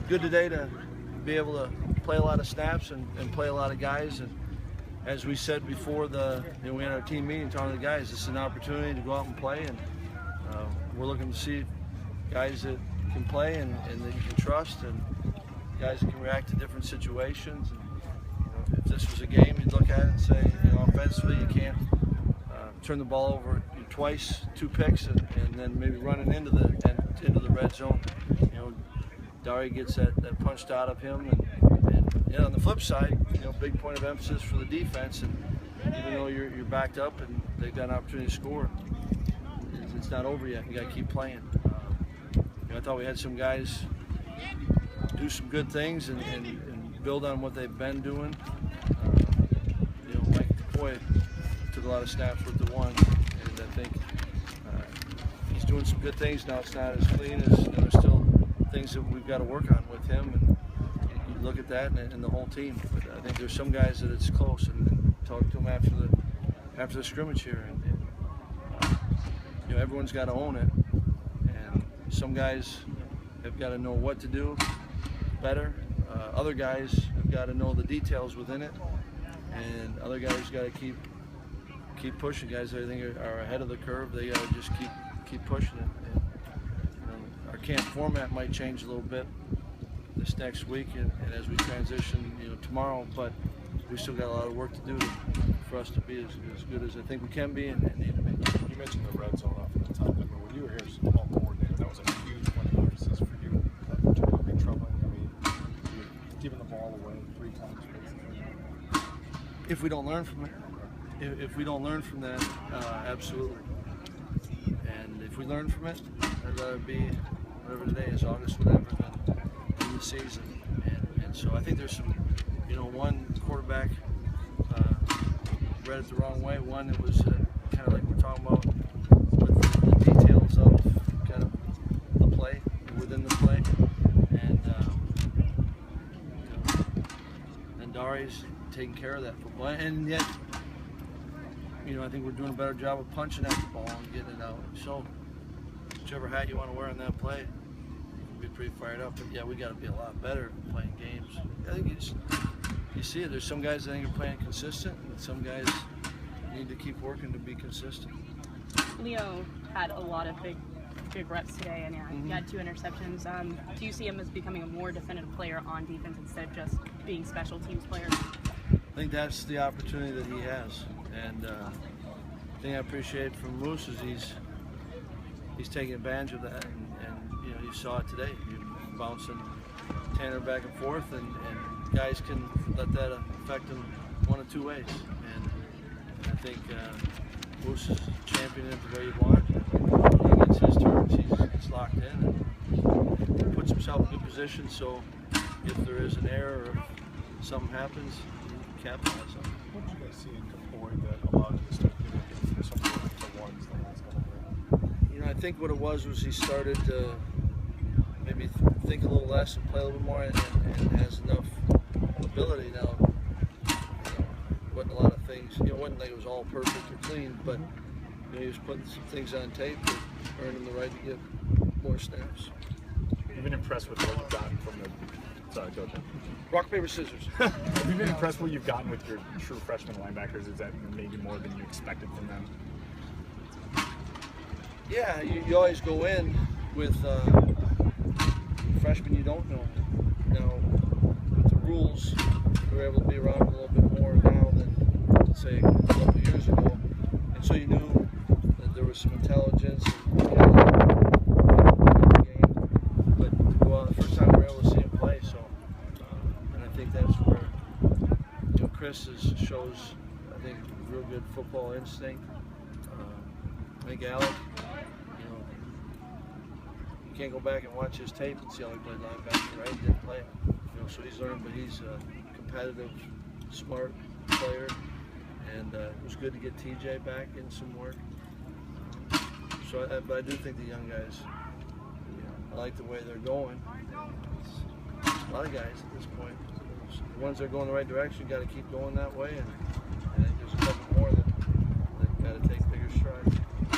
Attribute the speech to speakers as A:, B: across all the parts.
A: good today to be able to play a lot of snaps and play a lot of guys. And as we said before, we had our team meeting talking to the guys. This is an opportunity to go out and play, and we're looking to see guys that can play and that you can trust, and guys that can react to different situations. And, if this was a game, you'd look at it and say, offensively, you can't turn the ball over twice, 2 picks, and then maybe running into the red zone. Dari gets that punched out of him, and on the flip side, big point of emphasis for the defense. And even though you're backed up and they've got an opportunity to score, it's not over yet. You got to keep playing. I thought we had some guys do some good things and build on what they've been doing. Mike DePoy took a lot of snaps with the 1, and I think he's doing some good things now. It's not as clean as there's still things that we've got to work on with him, and you look at that and the whole team. But I think there's some guys that it's close, and talk to them after the scrimmage here, and everyone's got to own it, and some guys have got to know what to do better. Other guys have got to know the details within it, and other guys got to keep pushing. Guys that I think are ahead of the curve, they got to just keep pushing it. And, our camp format might change a little bit this next week, and as we transition, tomorrow. But we still got a lot of work to do for us to be as good as I think we can be and need to be.
B: You mentioned the red zone off the top. When you were here as ball coordinator, that was a huge point of emphasis for you. Big troubling. You're giving the ball away 3 times.
A: If we don't learn from it, if we don't learn from that, absolutely. And if we learn from it, I'd rather be whatever today is, August, whatever, than in the season. And so I think there's some, one quarterback read it the wrong way. One, it was kind of like we're talking about with the details of kind of the play, within the play. And Dari's taking care of that football. And yet, I think we're doing a better job of punching at the ball and getting it out. So, whichever hat you want to wear on that play, you can be pretty fired up. But yeah, we got to be a lot better at playing games. I think you see it. There's some guys that I think are playing consistent, and some guys need to keep working to be consistent.
C: Leo had a lot of big reps today, and he had 2 interceptions. Do you see him as becoming a more definitive player on defense instead of just being special teams player?
A: I think that's the opportunity that he has, and the thing I appreciate from Moose is he's taking advantage of that, and you saw it today. You're bouncing Tanner back and forth, and guys can let that affect them 1 of 2 ways. And I think Moose is championing it the way you want. When he gets his turns, he's locked in and puts himself in a good position. So if there is an error or if something happens, he can capitalize on it.
B: What did you guys see in DePoy that allowed you to start giving some of ones the last couple of games?
A: I think what it was he started to maybe think a little less and play a little bit more, and has enough ability now. Wasn't a lot of things. It wasn't like it was all perfect or clean, but he was putting some things on tape that earned him the right to get more snaps.
B: You've been impressed with what you've gotten from the. Sorry, Coach.
A: Rock, paper, scissors.
B: Have you been impressed with what you've gotten with your true freshman linebackers? Is that maybe more than you expected from them?
A: Yeah, you always go in with freshmen you don't know. Now, with the rules, we're able to be around a little bit more now than, say, a couple of years ago. And so you knew that there was some intelligence and the game. But to go out the first time we were able to see him play, so and I think that's where Chryst shows, I think, real good football instinct. I think Alec, you can't go back and watch his tape and see how he played linebacker, right? He didn't play it. So he's learned, but he's a competitive, smart player, and it was good to get TJ back in some work. But I do think the young guys, I like the way they're going. A lot of guys at this point. The ones that are going the right direction, got to keep going that way, and I think there's a couple more that got to take bigger strides.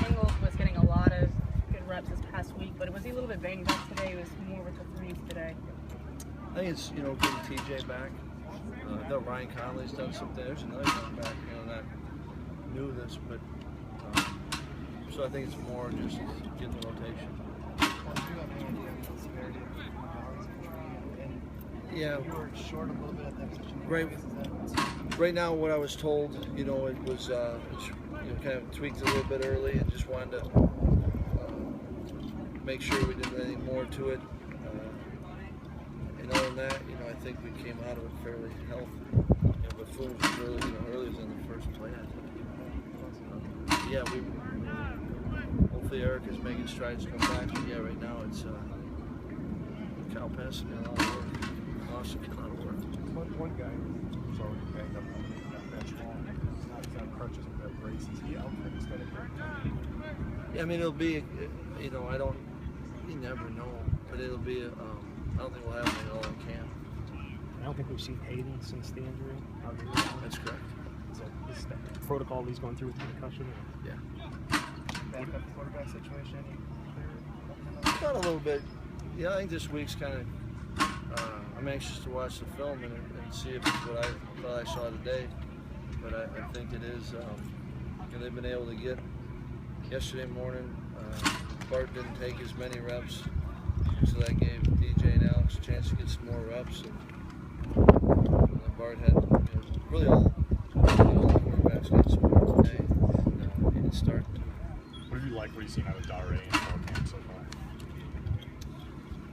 C: Engel was getting a lot of good reps this past week, but was he a little bit banged up today? It was more with the threes today.
A: think it's, you know, getting TJ back. I thought Ryan Conley's done something. There's another one back, you know, not knew this, but so I think it's more just getting the rotation. Yeah.
D: You were short a little bit at that position.
A: Right now, what I was told, you know, it was kind of tweaked a little bit early, and just wanted to make sure we didn't do anything more to it. And other than that, you know, I think we came out of it fairly healthy. You know, but Foon was really, you know, earlier than the first play, I think. Yeah, hopefully Eric is making strides to come back. But yeah, right now it's Cal Pence got a lot of work. Austin got a lot of work.
B: One guy who's already banged up on that bench wall. He's on crutches with that brace. Is he out for instead of him?
A: Yeah, I mean, it'll be, you know, you never know, but it'll be, I don't think we'll have it all in camp.
E: I don't think we've seen Hayden since the injury.
A: That's correct.
E: Is that the protocol he's going through with the concussion?
A: Yeah.
D: Backup quarterback situation,
A: Got a little bit. Yeah, I think this week's kind of, I'm anxious to watch the film and see if it's what I thought I saw today. But I think it is, and they've been able to get, yesterday morning, Bart didn't take as many reps, so that gave DJ and Alex a chance to get some more reps. And then Bart had, you know, really all the quarterbacks got some more today. And, he didn't start.
B: What have you liked what you've seen out of Dare in fall camp so far?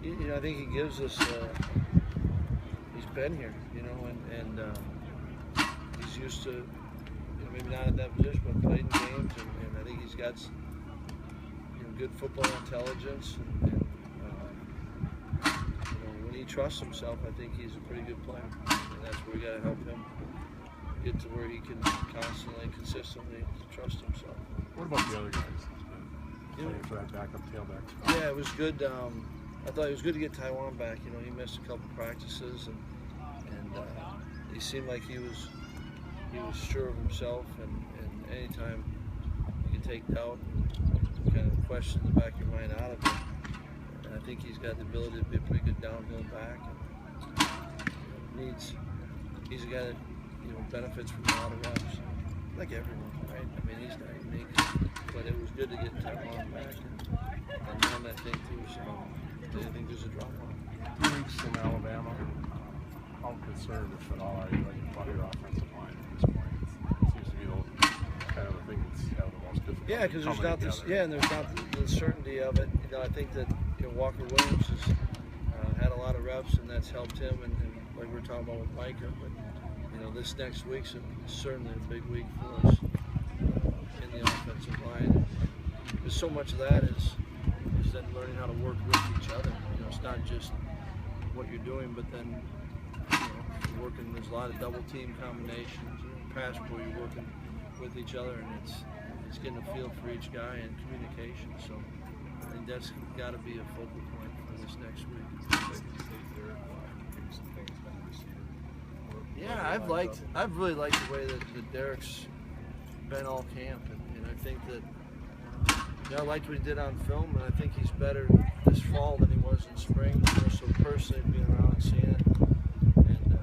A: You know, I think he gives us, he's been here, you know, and he's used to, you know, maybe not at that position, but played in games, and I think he's got, you know, good football intelligence, and you know, when he trusts himself, I think he's a pretty good player, and that's where we got to help him get to where he can constantly, consistently trust himself.
B: What about the other guys playing for that backup tailback?
A: Yeah, it was good. I thought it was good to get Taiwan back. You know, he missed a couple practices, and he seemed like he was sure of himself. And anytime you can take doubt and kind of question the back of your mind out of it, and I think he's got the ability to be a pretty good downhill back. And he's a guy that, you know, benefits from a lot of reps, like everyone, right? I mean, he's not unique, but it was good to get Taiwan back. And then I think there's a drop-off.
B: 2 weeks in Alabama, how concerned, if at all, are you about your offensive line at this point? It seems to be kind of the thing that's the most difficult.
A: Yeah, because there's not this. Yeah, and there's not the certainty of it. You know, I think that, you know, Walker Williams has had a lot of reps, and that's helped him. And like we were talking about with Micah, but you know, this next week's certainly a big week for us in the offensive line. Because so much of that is then learning how to work with each other. You know, it's not just what you're doing, but then, you know, you're working. There's a lot of double team combinations, you know, pass where you're working with each other, and it's getting a feel for each guy and communication. So I think that's got to be a focal point for this next week. Yeah, I've really liked the way that Derek's been all camp, and I think that, you know, I liked what he did on film, and I think he's better this fall than he was in spring. You know, so personally, being around and seeing it, and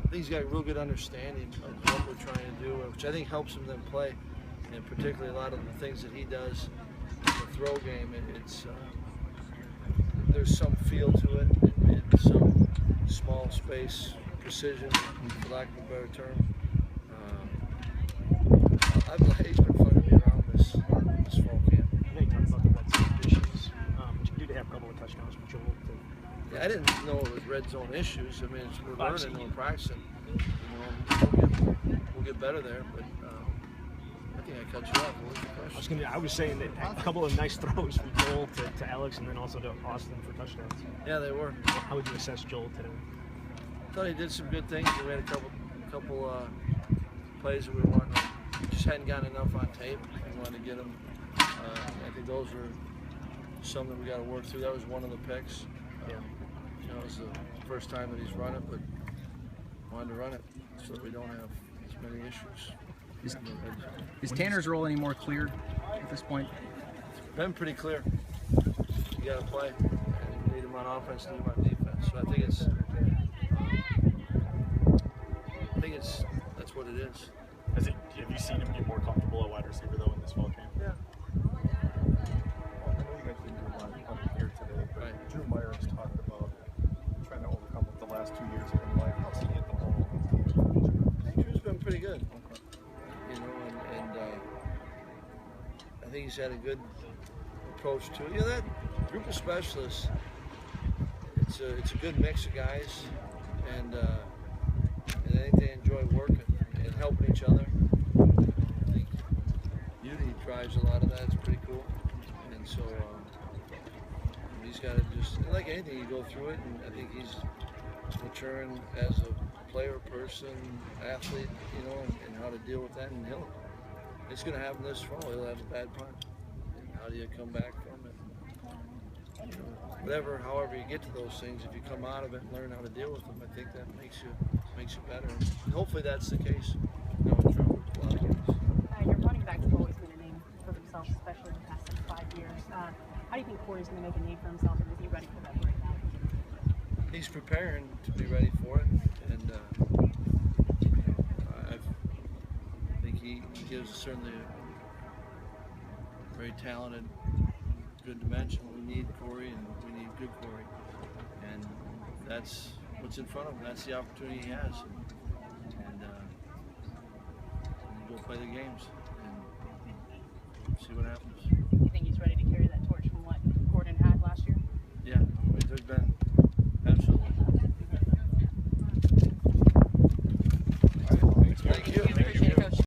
A: I think he's got a real good understanding of what we're trying to do, which I think helps him then play, and particularly a lot of the things that he does in the throw game. There's some feel to it, and some small space precision, for lack of a better term. He's been fun to be around this fall camp.
E: I know you talked about the red zone issues, but you did have a couple of touchdowns from Joel.
A: Yeah, I didn't know it was red zone issues. I mean, we're learning, we're practicing. You know, we'll get better there, but I think I cut you off. What was your question?
E: I was saying that a couple of nice throws from Joel to Alex, and then also to Austin for touchdowns.
A: Yeah, they were.
E: How would you assess Joel today?
A: I thought he did some good things. We had a couple plays that we wanted, just hadn't gotten enough on tape. We wanted to get them. I think those are some that we got to work through. That was one of the picks.
E: Yeah.
A: You know, it was the first time that he's run it, but wanted to run it so that we don't have as many issues.
F: Is Tanner's role any more clear at this point?
A: It's been pretty clear. You got to play, and you need him on offense, need him on defense. So I think it's is.
B: Have you seen him get more comfortable at wide receiver though in this fall camp?
A: Yeah.
B: Well, I know you guys didn't do a lot of here today, but
A: Right.
B: Drew Myers talked about trying to overcome what the last 2 years have been like. How's he hit the ball?
A: Drew's been pretty good. You know, and I think he's had a good approach to it. You know, that group of specialists, it's a good mix of guys, and I think they enjoy working and helping each other. I think unity drives a lot of that. It's pretty cool. And so he's got to just, like anything, you go through it, and I think he's maturing as a player, person, athlete, you know, and how to deal with that. And it's going to happen this fall. He'll have a bad punt. And how do you come back from it? You know, however you get to those things, if you come out of it and learn how to deal with them, I think that makes you better. And hopefully that's the case. No, in trouble with a lot of games.
C: Your running backs have always made a name for themselves, especially in the past 5 years. How do you think Corey's going to make a name for himself, and is he ready for that right now?
A: He's preparing to be ready for it, and I think he gives certainly a very talented, good dimension. We need Corey, and we need good Corey, and that's what's in front of him. That's the opportunity he has, and go play the games and see what happens.
C: You think he's ready?